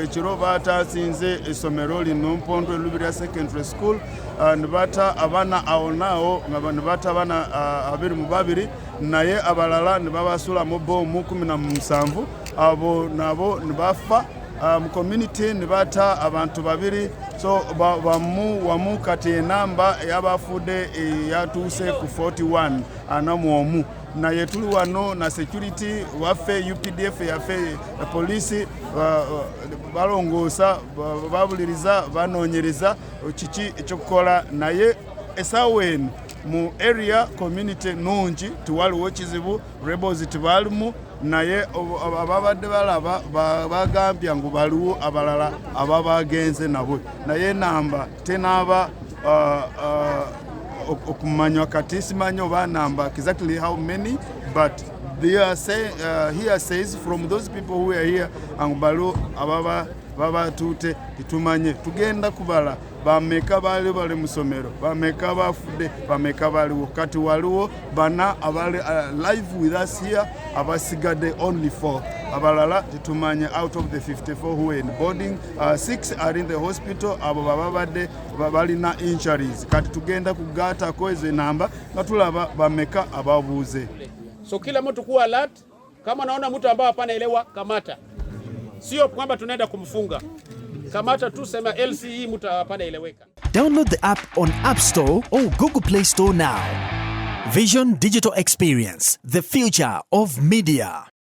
ekiro batasinze essomero lino Mpondwe Lubira Secondary School nibata abana awo nibata abana 22 naye abalala nibabasula mu bomu 17 abo nabo nibafa mu community nibata abantu 2 so wamu kati enamba yabafude yatuse ku 41 anamu na yetuli wano na security waffe UPDF yaffe police balongosa babuliriza banonyereza kiki ekyokukola naye esawen mu area community nungi tuwaliwo kizibu rebels tibalimu naye ababadde balaba bagambya ngu baliwo abalala ababagenze nabo naye namba tenaba okumanywa kati simanyo ba number exactly how many, but they are here says from those people who are here angubalo baba tute itumanye tugenda kubala bameka bali musomero bameka bafude bameka bali kati waliwo bana abali live with us here abasigade only 4 abalala titumanye out of the 54 who are in boarding 6 are in the hospital abo babade balina injuries kati tugenda kugata ko ezo namba natulaba bameka ababuze. So kila mtu kuwa alert, kama naona mtu ambaye hapanaelewa kamata, sio kwamba tunaenda kumfunga. Kamata tu sema LCE mtu hapanaeleweka. Download the app on App Store or Google Play Store now. Vision Digital Experience, the future of media.